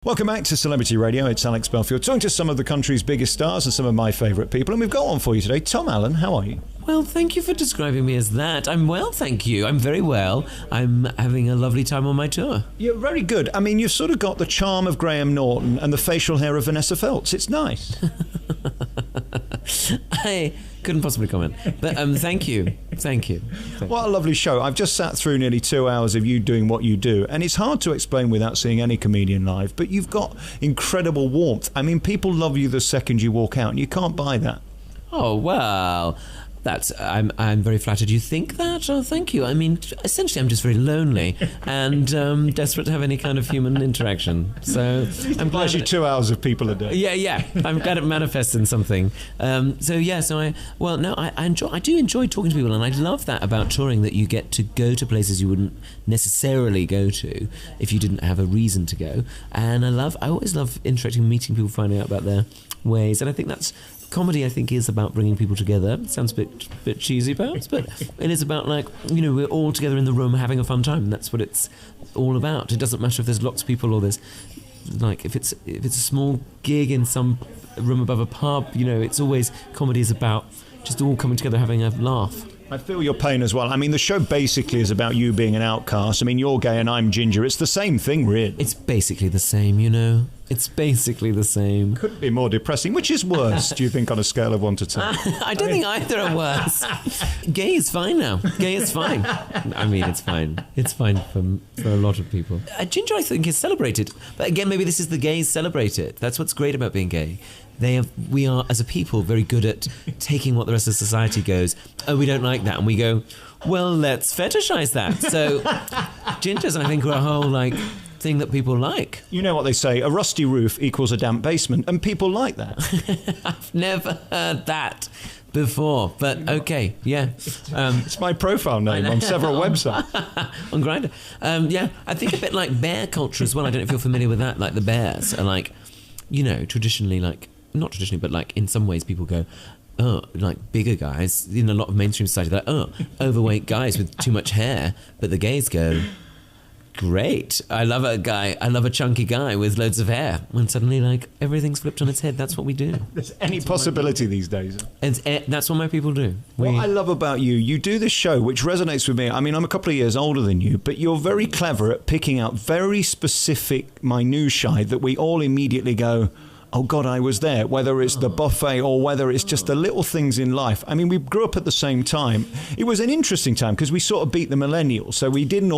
Welcome back to Celebrity Radio. It's Alex Belfield, talking to some of the country's biggest stars and some of my favourite people. And we've got one for you today. Tom Allen, how are you? Well, thank you for describing me as that. I'm well, thank you. I'm very well. I'm having a lovely time on my tour. You're very good. I mean, you've sort of got the charm of Graham Norton and the facial hair of Vanessa Feltz. It's nice. I couldn't possibly comment. But thank you. Thank you. What a lovely show. I've just sat through nearly 2 hours of you doing what you do. And it's hard to explain without seeing any comedian live. But you've got incredible warmth. I mean, people love you the second you walk out. And you can't buy that. Oh, well... I'm very flattered you think that. Oh, thank you. I mean, essentially, I'm just very lonely and desperate to have any kind of human interaction. So I'm glad you 2 hours of people a day. Yeah. I'm glad it manifests in something. I do enjoy talking to people, and I love that about touring, that you get to go to places you wouldn't necessarily go to if you didn't have a reason to go. And I always love interacting, meeting people, finding out about their ways, and I think that's. Comedy, I think, is about bringing people together. It sounds a bit cheesy, perhaps, but it is about, like, you know, we're all together in the room having a fun time. That's what it's all about. It doesn't matter if there's lots of people or there's, like, if it's a small gig in some room above a pub. You know, it's always, comedy is about just all coming together, having a laugh. I feel your pain as well. I mean, the show basically is about you being an outcast. I mean, you're gay and I'm ginger. It's the same thing, really. It's basically the same, you know. It's basically the same. Couldn't be more depressing. Which is worse, do you think, on a scale of 1 to 10? I don't think either are worse. Gay is fine now. Gay is fine. I mean, it's fine. It's fine for a lot of people. Ginger, I think, is celebrated. But again, maybe this is the gays celebrate it. That's what's great about being gay. We are, as a people, very good at taking what the rest of society goes, oh, we don't like that. And we go, well, let's fetishize that. So gingers, I think, are a whole, like... thing that people like. You know what they say, a rusty roof equals a damp basement, and people like that. I've never heard that before, but okay, yeah. It's my profile name on several websites. On Grindr. I think a bit like bear culture as well. I don't know if you're familiar with that. Like, the bears are, like, you know, traditionally, like, not traditionally, but like in some ways people go, oh, like bigger guys, in a lot of mainstream society, they're like, oh, overweight guys with too much hair, but the gays go, great, I love a chunky guy with loads of hair. When suddenly, like, everything's flipped on its head. That's what we do. There's any possibility these days. That's what my people do. What I love about you do this show, which resonates with me. I mean, I'm a couple of years older than you, but you're very clever at picking out very specific minutiae that we all immediately go, oh God, I was there, whether it's the buffet or whether it's just the little things in life. I mean, we grew up at the same time. It was an interesting time because we sort of beat the millennials. So we didn't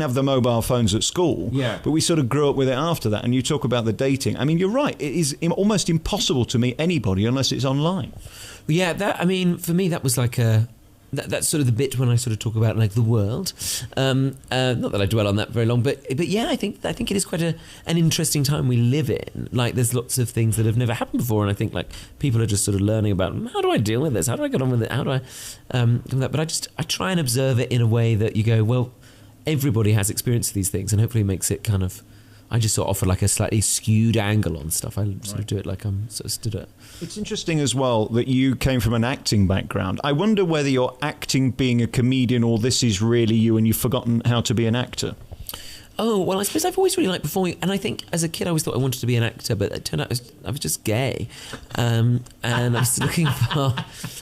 have the mobile phones at school, but we sort of grew up with it after that. And you talk about the dating. I mean, you're right. It is almost impossible to meet anybody unless it's online. Yeah, for me, that was like that's sort of the bit when I sort of talk about, like, the world. Not that I dwell on that very long, but yeah, I think it is quite an interesting time we live in. Like, there's lots of things that have never happened before, and I think, like, people are just sort of learning about, how do I deal with this? How do I get on with it? How do I do that? But I try and observe it in a way that you go, well, everybody has experience of these things, and hopefully makes it kind of, I just sort of offer like a slightly skewed angle on stuff. I sort of do it like I'm sort of stood at. It's interesting as well that you came from an acting background. I wonder whether you're acting being a comedian or this is really you and you've forgotten how to be an actor. Oh, well, I suppose I've always really liked performing. And I think as a kid I always thought I wanted to be an actor, but it turned out I was just gay. And I was looking for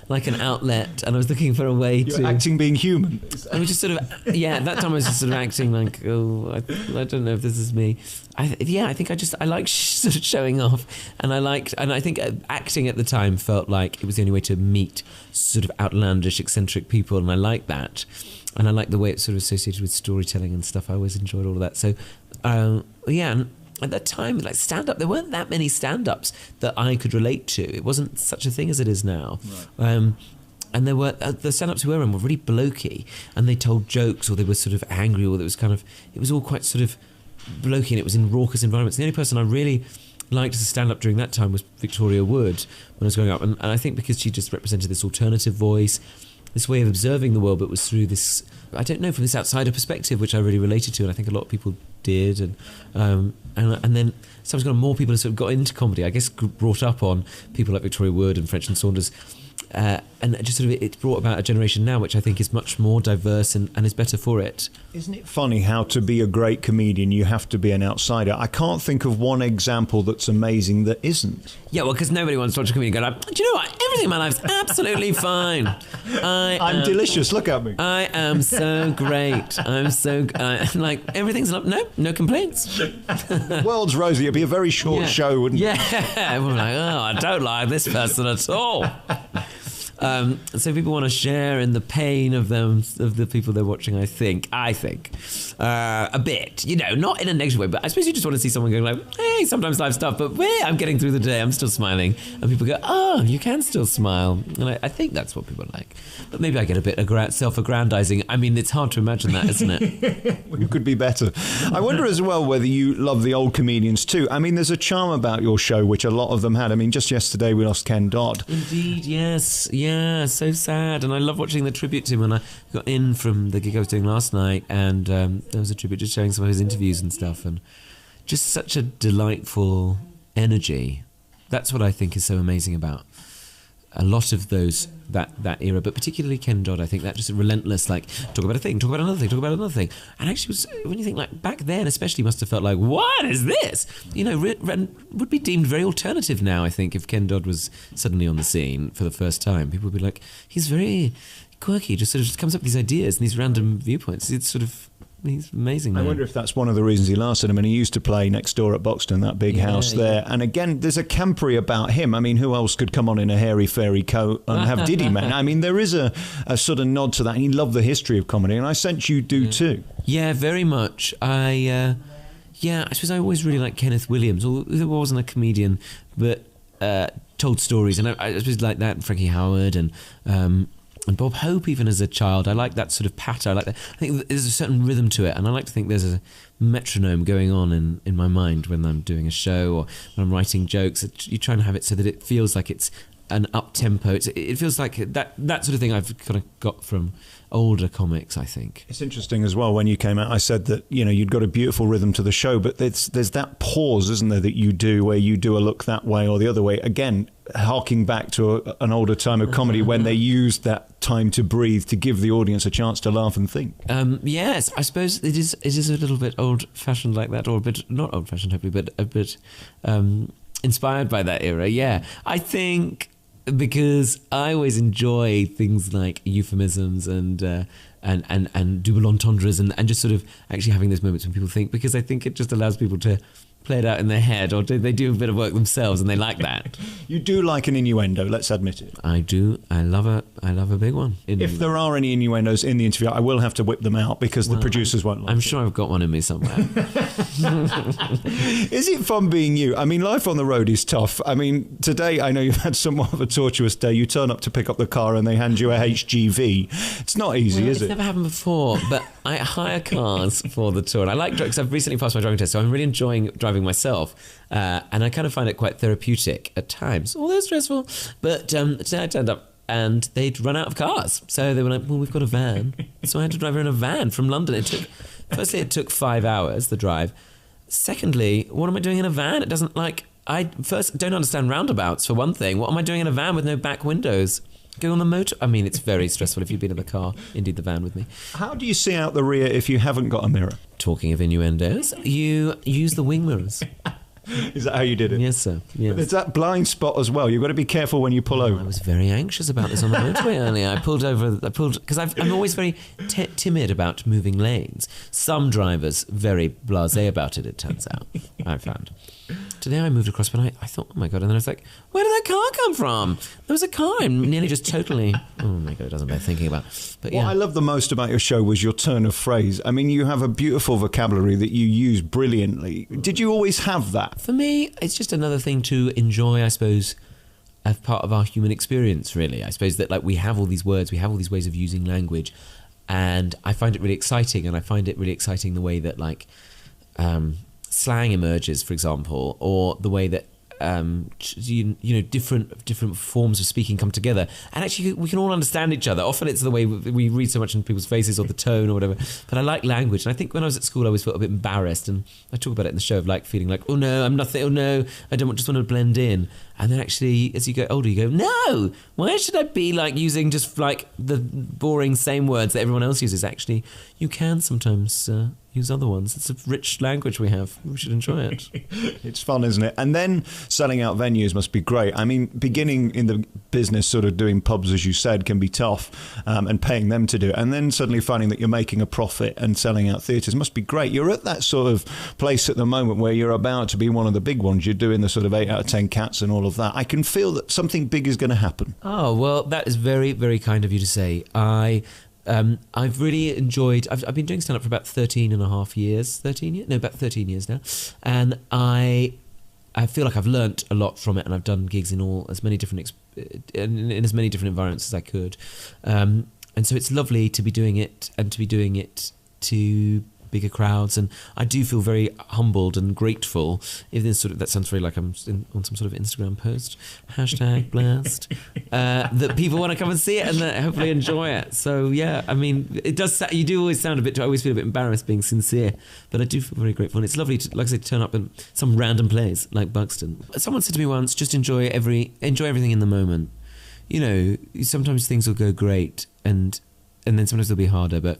like an outlet, and I was looking for a way to... acting being human. I was just sort of... Yeah, at that time I was just sort of acting like, oh, I don't know if this is me. I think I like sort of showing off. And I think acting at the time felt like it was the only way to meet sort of outlandish, eccentric people, and I liked that. And I like the way it's sort of associated with storytelling and stuff. I always enjoyed all of that. So, and at that time, like stand-up, there weren't that many stand-ups that I could relate to. It wasn't such a thing as it is now. Right. And there were, the stand-ups we were in were really blokey, and they told jokes, or they were sort of angry, or it was all quite sort of blokey, and it was in raucous environments. And the only person I really liked as a stand-up during that time was Victoria Wood when I was growing up. And I think because she just represented this alternative voice, this way of observing the world, but was through this, I don't know, from this outsider perspective, which I really related to, and I think a lot of people did, and then sometimes more people have sort of got into comedy, I guess, brought up on people like Victoria Wood and French and Saunders, and just sort of it's brought about a generation now which I think is much more diverse and is better for it. Isn't it funny how to be a great comedian you have to be an outsider? I can't think of one example that's amazing that isn't. Yeah, well, because nobody wants to watch a comedian go, do you know what? Everything in my life's absolutely fine. I'm delicious. Look at me. I am so great. I'm so like everything's no complaints. World's rosy. It'd be a very short show, wouldn't it? Yeah, we're like, I don't like this person at all. So people want to share in the pain of the people they're watching. I think a bit, not in a negative way, but I suppose you just want to see someone going like, hey, sometimes life's tough, but I'm getting through the day, I'm still smiling, and people go, oh, you can still smile, and I think that's what people like. But maybe I get a bit self-aggrandizing. I mean, it's hard to imagine that, isn't it? You could be better. I wonder as well whether you love the old comedians too. I mean, there's a charm about your show which a lot of them had. I mean, just yesterday we lost Ken Dodd. Indeed, yes. Yeah, so sad. And I love watching the tribute to him. When I got in from the gig I was doing last night, and there was a tribute just showing some of his interviews and stuff, and just such a delightful energy. That's what I think is so amazing about a lot of that era, but particularly Ken Dodd. I think that just relentless, like, talk about a thing, talk about another thing, talk about another thing. And actually, when you think like back then, especially, must have felt like, what is this? Would be deemed very alternative now. I think if Ken Dodd was suddenly on the scene for the first time, people would be like, he's very quirky, just sort of just comes up with these ideas and these random viewpoints. It's sort of. He's amazing, man. I wonder if that's one of the reasons he lasted. I mean, he used to play next door at Boxton, that big house there. And again, there's a campery about him. I mean, who else could come on in a hairy fairy coat and have Diddy Man? I mean, there is a sort of nod to that. And he loved the history of comedy. And I sense you do too. Yeah, very much. I suppose I always really liked Kenneth Williams, although he wasn't a comedian, but told stories. And I suppose like that, and Frankie Howard and Bob Hope, even as a child. I like that sort of patter. I like that. I think there's a certain rhythm to it, and I like to think there's a metronome going on in my mind when I'm doing a show or when I'm writing jokes. You try and have it so that it feels like it's an up-tempo. It feels like that sort of thing I've kind of got from older comics, I think. It's interesting as well, when you came out, I said that, you'd got a beautiful rhythm to the show, but there's that pause, isn't there, that you do where you do a look that way or the other way. Again, harking back to an older time of comedy when they used that time to breathe to give the audience a chance to laugh and think. Yes, I suppose it is a little bit old-fashioned like that, or a bit, not old-fashioned, hopefully, but a bit inspired by that era, yeah. I think because I always enjoy things like euphemisms and double entendres and just sort of actually having those moments when people think, because I think it just allows people to play it out in their head, or they do a bit of work themselves, and they like that. You do like an innuendo, let's admit it. I do. I love a big one. If there are any innuendos in the interview, I will have to whip them out because the producers won't like I'm sure I've got one in me somewhere. Is it fun being you? I mean, life on the road is tough. I mean, today I know you've had somewhat of a tortuous day. You turn up to pick up the car and they hand you a HGV. It's not easy, is it? It's never happened before, but I hire cars for the tour. And I like because I've recently passed my driving test, so I'm really enjoying driving myself, and I kind of find it quite therapeutic at times, although stressful. But today I turned up and they'd run out of cars, so they were like, well, we've got a van. So I had to drive her in a van from London. Firstly, it took 5 hours, the drive. Secondly, what am I doing in a van? It doesn't, I first don't understand roundabouts, for one thing. What am I doing in a van with no back windows? Going on the motor? I mean, it's very stressful if you've been in the car, indeed the van with me. How do you see out the rear if you haven't got a mirror? Talking of innuendos, you use the wing mirrors. Is that how you did it? Yes, sir. Yes. There's that blind spot as well. You've got to be careful when you pull over. I was very anxious about this on the motorway earlier. I pulled because I'm always very timid about moving lanes. Some drivers very blasé about it turns out, I found. Today I moved across, but I thought, oh my God, and then I was like, where did that car come from? There was a car. I'm nearly just totally, oh my God, it doesn't bear thinking about. But yeah. What I love the most about your show was your turn of phrase. I mean, you have a beautiful vocabulary that you use brilliantly. Did you always have that? For me, it's just another thing to enjoy, I suppose, as part of our human experience, really. I suppose that we have all these words, we have all these ways of using language, and I find it really exciting, and I find it really exciting the way that slang emerges, for example, or the way that different forms of speaking come together, and actually we can all understand each other. Often it's the way we read so much in people's faces or the tone or whatever. But I like language, and I think when I was at school I always felt a bit embarrassed, and I talk about it in the show of like feeling like, oh no, I'm nothing, oh no, I just want to blend in. And then actually as you get older you go, no, why should I be like using just like the boring same words that everyone else uses? Actually you can sometimes use other ones. It's a rich language we have. We should enjoy it. It's fun, isn't it? And then selling out venues must be great. I mean, beginning in the business, sort of doing pubs, as you said, can be tough, and paying them to do it. And then suddenly finding that you're making a profit and selling out theatres must be great. You're at that sort of place at the moment where you're about to be one of the big ones. You're doing the sort of 8 out of 10 cats and all of that. I can feel that something big is going to happen. Oh, well, that is very, very kind of you to say. I've really enjoyed. I've been doing stand-up for about 13 and a half years. 13 years? No, about 13 years now. And I feel like I've learnt a lot from it, and I've done gigs in as many different in as many different environments as I could. And so it's lovely to be doing it, and to be doing it to bigger crowds, and I do feel very humbled and grateful. If this that sounds very like I'm on some sort of Instagram post, #blessed, that people want to come and see it and that hopefully enjoy it. So yeah, I mean, it does. You do always sound a bit. I always feel a bit embarrassed being sincere, but I do feel very grateful, and it's lovely to, like I say, to turn up in some random place like Buxton. Someone said to me once, just enjoy everything in the moment. You know, sometimes things will go great, and then sometimes they'll be harder, but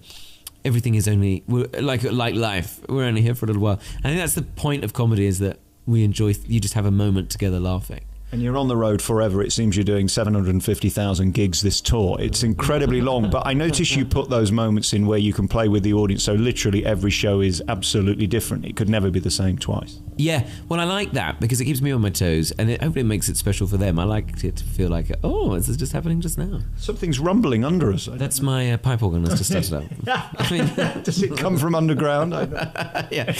everything is only like life. We're only here for a little while. I think that's the point of comedy, is that we enjoy. You just have a moment together laughing. And you're on the road forever. It seems you're doing 750,000 gigs this tour. It's incredibly long, but I notice you put those moments in where you can play with the audience, so literally every show is absolutely different. It could never be the same twice. Yeah, well, I like that because it keeps me on my toes, and hopefully it makes it special for them. I like it to feel like, oh, this is just happening just now. Something's rumbling under us. That's my pipe organ that's just started up. I mean, does it come from underground? Yeah.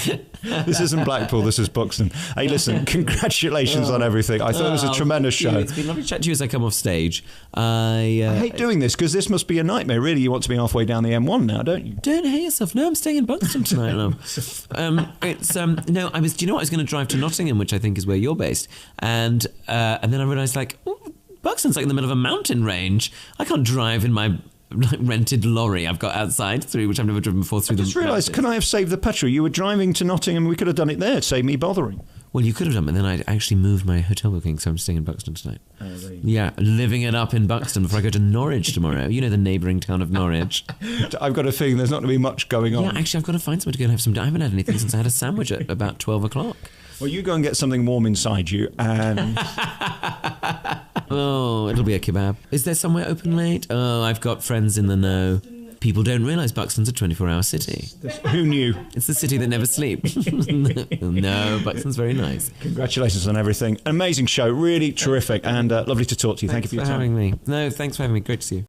This isn't Blackpool, this is Buxton. Hey, listen, congratulations on everything. I thought it was a tremendous show. It's been lovely to chat to you as I come off stage. I hate doing this because this must be a nightmare. Really, you want to be halfway down the M1 now, don't you? Don't hate yourself. No, I'm staying in Buxton tonight, love. No, I was. Do you know what? I was going to drive to Nottingham, which I think is where you're based, and then I realised like, Buxton's like in the middle of a mountain range. I can't drive in my rented lorry I've got outside through, which I've never driven before. Through I just realised, can I have saved the petrol? You were driving to Nottingham. We could have done it there. Save me bothering. Well, you could have done, but then I actually moved my hotel booking, so I'm staying in Buxton tonight. Yeah, living it up in Buxton before I go to Norwich tomorrow. You know, the neighbouring town of Norwich. I've got a feeling there's not going to be much going on. Yeah, actually, I've got to find somewhere to go and have some. I haven't had anything since I had a sandwich at about 12 o'clock. Well, you go and get something warm inside you, and... Oh, it'll be a kebab. Is there somewhere open late? Oh, I've got friends in the know. People don't realise Buxton's a 24-hour city. Who knew? It's the city that never sleeps. No, Buxton's very nice. Congratulations on everything. An amazing show, really terrific, and lovely to talk to you. Thank you for your time. Thanks for having me. No, thanks for having me. Great to see you.